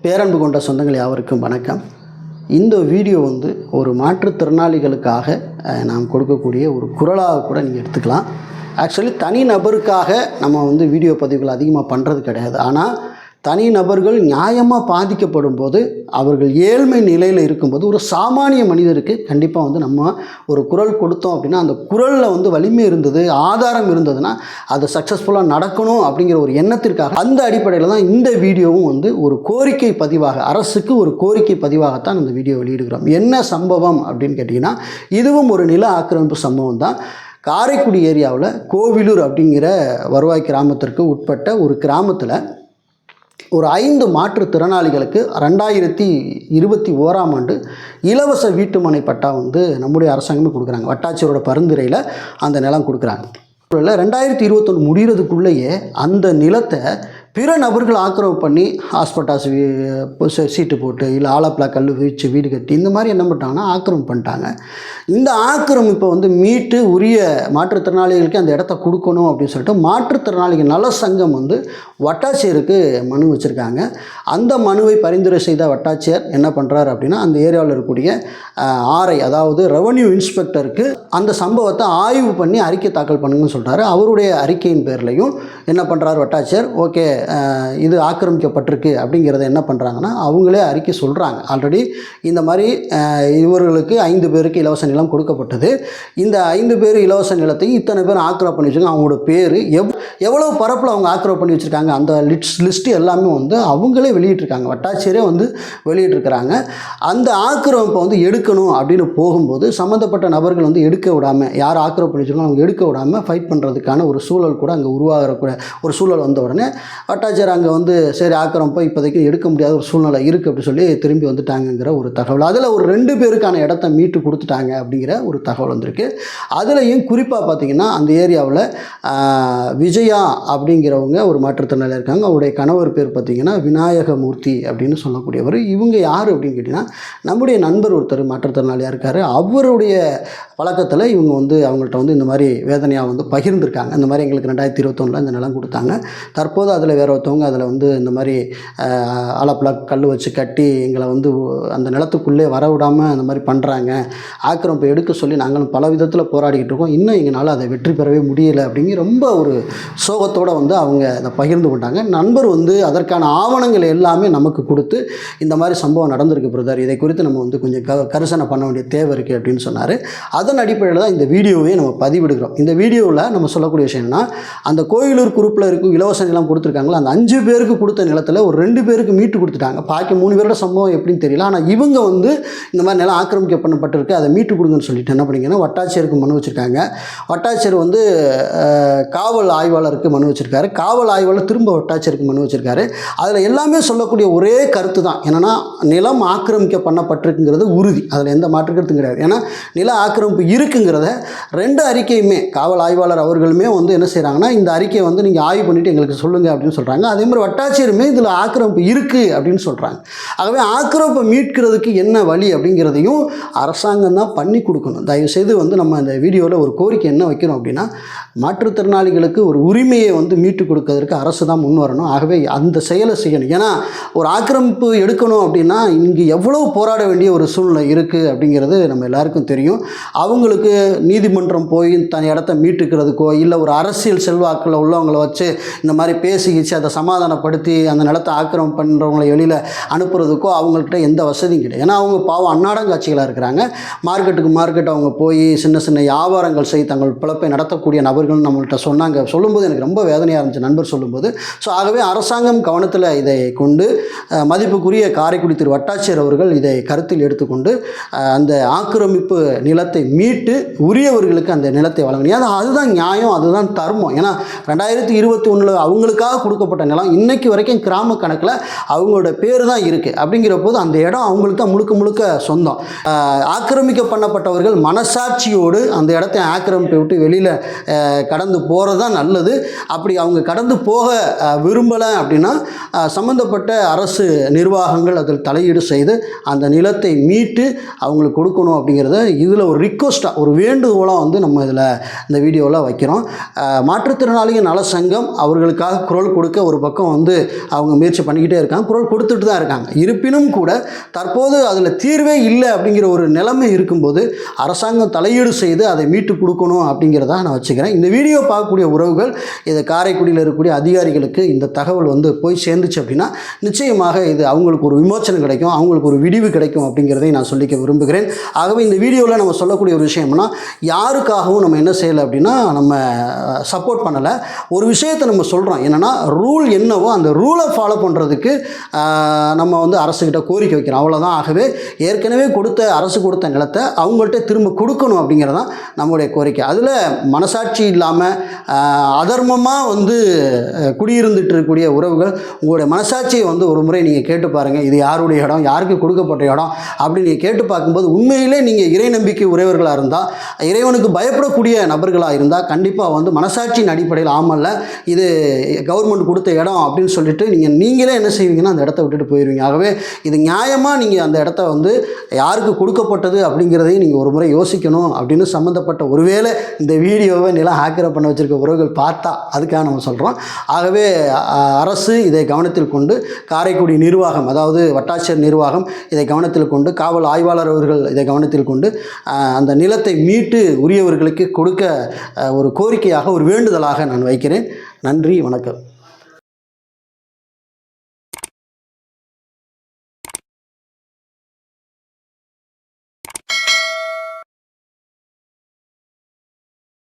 பேரன்பு கொண்ட சொந்தங்கள் யாவருக்கும் வணக்கம். இந்த வீடியோ ஒரு மாற்றுத்திறனாளிகளுக்காக நாம் கொடுக்கக்கூடிய ஒரு குரலாக கூட நீங்கள் எடுத்துக்கலாம். ஆக்சுவலி தனி நபருக்காக நம்ம வீடியோ பதிவுகள் அதிகமாக பண்ணுறது கிடையாது. ஆனால் தனி நபர்கள் நியாயமாக பாதிக்கப்படும் போது, அவர்கள் ஏழ்மை நிலையில் இருக்கும்போது ஒரு சாமானிய மனிதருக்கு கண்டிப்பாக நம்ம ஒரு குரல் கொடுத்தோம் அப்படின்னா, அந்த குரலில் வலிமை இருந்தது, ஆதாரம் இருந்ததுன்னா அது சக்ஸஸ்ஃபுல்லாக நடக்கணும் அப்படிங்கிற ஒரு எண்ணத்திற்காக அந்த அடிப்படையில் தான் இந்த வீடியோவும் ஒரு கோரிக்கை பதிவாக, அரசுக்கு ஒரு கோரிக்கை பதிவாகத்தான் இந்த வீடியோ வெளியிடுகிறோம். என்ன சம்பவம் அப்படின்னு கேட்டிங்கன்னா, இதுவும் ஒரு நில ஆக்கிரமிப்பு சம்பவம் தான். காரைக்குடி ஏரியாவில் கோவிலூர் அப்படிங்கிற வருவாய் கிராமத்திற்கு உட்பட்ட ஒரு கிராமத்தில் ஒரு 5 மாற்றுத்திறனாளிகளுக்கு 2021ஆம் ஆண்டு இலவச வீட்டுமனை பட்டா நம்முடைய அரசாங்கமே கொடுக்குறாங்க. வட்டாட்சியரோட பரிந்துரையில் அந்த நிலம் கொடுக்குறாங்க. 2021 முடிகிறதுக்குள்ளேயே அந்த நிலத்தை பிற நபர்கள் ஆக்கிரமிப்பு பண்ணி ஹாஸ்பிட்டாஸ் சீட்டு போட்டு இல்லை ஆலப்பிளா கல் வீச்சு வீடு கட்டி இந்த மாதிரி என்ன பண்ணிட்டாங்கன்னா ஆக்கிரமிப்பு பண்ணிட்டாங்க. இந்த ஆக்கிரமிப்பை மீட்டு உரிய மாற்றுத்திறனாளிகளுக்கு அந்த இடத்த கொடுக்கணும் அப்படின்னு சொல்லிட்டு மாற்றுத்திறனாளிகள் நல சங்கம் வட்டாட்சியருக்கு மனு வச்சுருக்காங்க. அந்த மனுவை பரிந்துரை செய்த வட்டாட்சியர் என்ன பண்ணுறாரு அப்படின்னா, அந்த ஏரியாவில் இருக்கக்கூடிய ஆர்ஐ, அதாவது ரெவன்யூ இன்ஸ்பெக்டருக்கு அந்த சம்பவத்தை ஆய்வு பண்ணி அறிக்கை தாக்கல் பண்ணுங்கன்னு சொல்கிறாரு. அவருடைய அறிக்கையின் பேர்லையும் என்ன பண்ணுறாரு வட்டாட்சியர், ஓகே இது ஆக்கிரமிக்கப்பட்டிருக்கு அப்படிங்கிறத என்ன பண்ணுறாங்கன்னா அவங்களே அறிக்கை சொல்கிறாங்க. ஆல்ரெடி இந்த மாதிரி இவர்களுக்கு 5 பேருக்கு இலவச நிலம் கொடுக்கப்பட்டது. இந்த 5 பேர் இலவச நிலத்தையும் இத்தனை பேர் ஆக்கிரமிப்பு பண்ணி வச்சுருக்காங்க. அவங்களோட பேர் எவ்வளோ பரப்பில் அவங்க ஆக்கிரமிப்பு பண்ணி வச்சுருக்காங்க அந்த லிஸ்ட்டு எல்லாமே அவங்களே வெளியிட்டிருக்காங்க. வட்டாட்சியரே வெளியிட்டிருக்கிறாங்க. அந்த ஆக்கிரமிப்பை எடுக்கணும் அப்படின்னு போகும்போது சம்மந்தப்பட்ட நபர்கள் எடுக்க விடாமல், யார் ஆக்கிரமிப்பு பண்ணி வச்சுருக்காங்க அவங்க எடுக்க விடாமல் ஃபைட் பண்ணுறதுக்கான ஒரு சூழல் கூட அங்கே உருவாகிற ஒரு சூழல் வந்த உடனே வட்டாட்சியர் அங்கே சரி ஆக்கிரமிப்பை இப்போதைக்கு எடுக்க முடியாத ஒரு சூழ்நிலை இருக்குது அப்படின்னு சொல்லி திரும்பி வந்துட்டாங்கங்கிற ஒரு தகவல். அதில் ஒரு 2 பேருக்கான இடத்த மீட்டு கொடுத்துட்டாங்க அப்படிங்கிற ஒரு தகவல் வந்திருக்கு. அதுலேயும் குறிப்பாக பார்த்திங்கன்னா அந்த ஏரியாவில் விஜயா அப்படிங்கிறவங்க ஒரு மாற்றுத்திறனாளியாக இருக்காங்க. அவருடைய கணவர் பேர் பார்த்திங்கன்னா விநாயகமூர்த்தி அப்படின்னு சொல்லக்கூடியவர். இவங்க யார் அப்படின்னு கேட்டிங்கன்னா, நம்முடைய நண்பர் ஒருத்தர் மாற்றுத்திறனாளியாக இருக்கார். அவருடைய பழக்கத்தில் இவங்க அவங்கள்ட்ட இந்த மாதிரி வேதனையாக பகிர்ந்துருக்காங்க. இந்த மாதிரி எங்களுக்கு 2021 இந்த நிலம் கொடுத்தாங்க. தற்போது அதில் வேற ஒருத்தவங்க அதில் இந்த மாதிரி ஆலப்பிளா கல் வச்சு கட்டி எங்களை அந்த நிலத்துக்குள்ளே வர விடாமல் அந்த மாதிரி பண்ணுறாங்க, ஆக்கிரமிப்பை எடுக்க சொல்லி நாங்களும் பல விதத்தில் போராடிக்கிட்டு இருக்கோம், இன்னும் எங்களால் அதை வெற்றி பெறவே முடியலை அப்படிங்கிற ரொம்ப ஒரு சோகத்தோடு அவங்க அதை பகிர்ந்து கொண்டாங்க. நண்பர் அதற்கான ஆவணங்கள் எல்லாமே நமக்கு கொடுத்து இந்த மாதிரி சம்பவம் நடந்திருக்கு பிரதர், இதை குறித்து நம்ம கொஞ்சம் கரிசனை பண்ண வேண்டிய தேவை இருக்குது அப்படின்னு சொன்னார். அதன் அடிப்படையில் தான் இந்த வீடியோவே நம்ம பதிவிடுகிறோம். இந்த வீடியோவில் நம்ம சொல்லக்கூடிய விஷயம் என்னன்னா, அந்த கோயிலூர் குரூப்பில் இருக்கும் இலவச நிலம் கொடுத்துருக்காங்களா, அந்த 5 பேருக்கு கொடுத்த நிலத்தில் ஒரு 2 பேருக்கு மீட்டு கொடுத்துட்டாங்க. பாக்கி 3 பேரோட சம்பவம் எப்படின்னு தெரியல. ஆனால் இவங்க இந்த மாதிரி நிலம் ஆக்கிரமிக்க பண்ணப்பட்டிருக்கு, அதை மீட்டு கொடுங்கன்னு சொல்லிட்டு என்ன பண்ணிங்கன்னா வட்டாட்சியருக்கு மனு வச்சுருக்காங்க. வட்டாட்சியர் காவல் ஆய்வாளருக்கு மனு வச்சுருக்காரு. காவல் ஆய்வாளர் திரும்ப வட்டாட்சியருக்கு மனு வச்சுருக்காரு. அதில் எல்லாமே சொல்லக்கூடிய ஒரே கருத்து தான் என்னென்னா, நிலம் ஆக்கிரமிக்க பண்ணப்பட்டிருக்குங்கிறது உறுதி, அதில் எந்த மாற்று கருத்தும் கிடையாது. ஏன்னா நில ஆக்கிரமிப்பு இருக்குங்கிறத 2 அறிக்கையுமே காவல் ஆய்வாளர் அவர்களுமே என்ன செய்கிறாங்கன்னா, இந்த அறிக்கையை நீங்கள் ஆய்வு பண்ணிவிட்டு எங்களுக்கு சொல்லுங்கள் அப்படின்னு சொல்கிறாங்க. அதே மாதிரி வட்டாட்சியருமே இதில் ஆக்கிரமிப்பு இருக்குது அப்படின்னு சொல்கிறாங்க. ஆகவே ஆக்கிரமிப்பை மீட்கிறதுக்கு என்ன வழி அப்படிங்கிறதையும் அரசாங்கம் தான் பண்ணி கொடுக்கணும். தயவுசெய்து நம்ம இந்த வீடியோவில் ஒரு கோரிக்கை என்ன வைக்கிறோம் அப்படின்னா, மாற்றுத்திறனாளிகளுக்கு ஒரு உரிமையை மீட்டு கொடுக்கறதுக்கு அரசு தான் முன் வரணும். ஆகவே அந்த செயலை செய்யணும். ஏன்னா ஒரு ஆக்கிரமிப்பு எடுக்கணும் அப்படின்னா இங்கே எவ்வளவு போராட வேண்டிய ஒரு சூழ்நிலை இருக்குது அப்படிங்கிறது நம்ம எல்லாருக்கும் தெரியும். அவங்களுக்கு நீதிமன்றம் போய் தன் இடத்த மீட்டுக்கிறதுக்கோ இல்லை ஒரு அரசியல் செல்வாக்கில் உள்ளவங்களை வச்சு இந்த மாதிரி பேசிக்கிச்சு அதை சமாதானப்படுத்தி அந்த நிலத்தை ஆக்கிரமிப்பு பண்ணுறவங்களை வெளியில் அனுப்புறதுக்கோ அவங்கள்ட்ட எந்த வசதியும் கிடையாது. ஏன்னா அவங்க பாவம் அன்னாடங்காட்சிகளாக இருக்கிறாங்க. மார்க்கெட் அவங்க போய் சின்ன சின்ன வியாபாரங்கள் செய்து தங்கள் பிழப்பை நடத்தக்கூடிய நபர்கள் நம்மள்கிட்ட சொன்னாங்க. சொல்லும்போது எனக்கு ரொம்ப வேதனையாக இருந்துச்சு நண்பர் சொல்லும்போது. ஸோ ஆகவே அரசாங்கம் கவனத்தில் இதை கொண்டு மதிப்புக்குரிய காரைக்குடி திரு வட்டாட்சியர் அவர்கள் இதை கருத்தில் எடுத்துக்கொண்டு அந்த ஆக்கிரமிப்பு நிலத்தை மீட்டு உரியவர்களுக்கு அந்த நிலத்தை வழங்கணும். அதுதான் நியாயம், அதுதான் தர்மம். ஏன்னா 2021 அவங்களுக்காக கொடுக்கப்பட்ட நிலம் இன்னைக்கு வரைக்கும் கிராம கணக்கில் அவங்களோட பேர் தான் இருக்குது. அப்படிங்கிற போது அந்த இடம் அவங்களுக்கு தான் முழுக்க சொந்தம். ஆக்கிரமிக்க பண்ணப்பட்டவர்கள் மனசாட்சியோடு அந்த இடத்தை ஆக்கிரமிப்பை விட்டு வெளியில் கடந்து போகிறது தான் நல்லது. அப்படி அவங்க கடந்து போக விரும்பலை அப்படின்னா சம்மந்தப்பட்ட அரசு நிர்வாகங்கள் அதில் தலையீடு செய்து அந்த நிலத்தை மீட்டு அவங்களுக்கு கொடுக்கணும் அப்படிங்கிறத இதில் ஒரு ரிக்வஸ்ட்டாக ஒரு வேண்டுகோளாக வந்து நம்ம இதில் இந்த வீடியோவில் வைக்கிறோம். மாற்றுத்திறனாளிகள் நல சங்கம் அவர்களுக்காக குரல் கொடுக்க ஒரு பக்கம் வந்து அவங்க முயற்சி பண்ணிக்கிட்டே இருக்காங்க, குரல் கொடுத்துட்டு தான் இருக்காங்க. இருப்பினும் கூட தற்போது அதில் தீர்வே இல்லை அப்படிங்கிற ஒரு நிலைமை இருக்கும்போது அரசாங்கம் தலையீடு செய்து அதை மீட்டு கொடுக்கணும் அப்படிங்கிறத நான் வச்சுக்கிறேன். இந்த வீடியோ பார்க்கக்கூடிய உறவுகள் இது காரைக்குடியில் இருக்கக்கூடிய அதிகாரிகளுக்கு இந்த தகவல் வந்து போய் சேர்ந்துச்சு அப்படின்னா நிச்சயமாக இது அவங்களுக்கு ஒரு விமோச்சனம் கிடைக்கும், அவங்களுக்கு ஒரு விடிவு கிடைக்கும் அப்படிங்கிறதை நான் சொல்லிக்க விரும்புகிறேன். ஆகவே இந்த வீடியோவில் நம்ம சொல்லக்கூடிய ஒரு விஷயம்னா யாருக்காகவும் நம்ம என்ன செய்யலை அப்படின்னா நம்ம சப்போர்ட் பண்ணலை. ஒரு விஷயத்தை நம்ம சொல்கிறோம் என்னென்னா ரூல் என்னவோ அந்த ரூலை ஃபாலோ பண்ணுறதுக்கு நம்ம வந்து அரசுக்கிட்ட கோரிக்கை வைக்கிறோம், அவ்வளோதான். ஆகவே ஏற்கனவே அரசு கொடுத்த நிலத்தை அவங்கள்ட்ட திரும்ப கொடுக்கணும் அப்படிங்கிறதான் நம்முடைய கோரிக்கை. அதில் மனசாட்சி இல்லாமல் அதர்மமாக வந்து குடியிருந்துட்டு இருக்கக்கூடிய உறவுகள் உங்களுடைய மனசாட்சியை வந்து ஒரு முறை நீங்கள் கேட்டு பாருங்கள். இது யாருடைய இடம், யாருக்கு கொடுக்கப்பட்ட இடம் அப்படின்னு நீங்கள் கேட்டு பார்க்கும்போது உண்மையிலே நீங்கள் இறை நம்பிக்கை உறவர்களாக இருந்தால், இறைவனுக்கு பயப்படக்கூடிய நபர்களாக இருந்தால் கண்டிப்பாக வந்து மனசாட்சியின் அடிப்படையில் ஆமல்ல இது கவர்மெண்ட் கொடுத்த இடம் அப்படின்னு சொல்லிட்டு நீங்களே என்ன செய்வீங்கன்னா அந்த இடத்த விட்டுட்டு போயிடுவீங்க. ஆகவே இது நியாயமாக நீங்கள் அந்த இடத்த வந்து யாருக்கு கொடுக்கப்பட்டது அப்படிங்கிறதையும் நீங்கள் ஒரு முறை யோசிக்கணும் அப்படின்னு சம்மந்தப்பட்ட ஒருவேளை இந்த வீடியோவை நிலம் ஹேக்கரை பண்ண வச்சுருக்க உறவுகள் பார்த்தா அதுக்காக நம்ம சொல்கிறோம். ஆகவே அரசு இதை கவனத்தில் கொண்டு, காரைக்குடி நிர்வாகம் அதாவது வட்டாட்சியர் நிர்வாகம் இதை கவனத்தில் கொண்டு, காவல் ஆய்வாளர் அவர்கள் இதை கவனத்தில் கொண்டு அந்த நிலத்தை மீட்டு உரியவர்களுக்கு கொடுக்க ஒரு கோரிக்கையாக, ஒரு வேண்டுதலாக நான் வைக்கிறேன். நன்றி, வணக்கம்.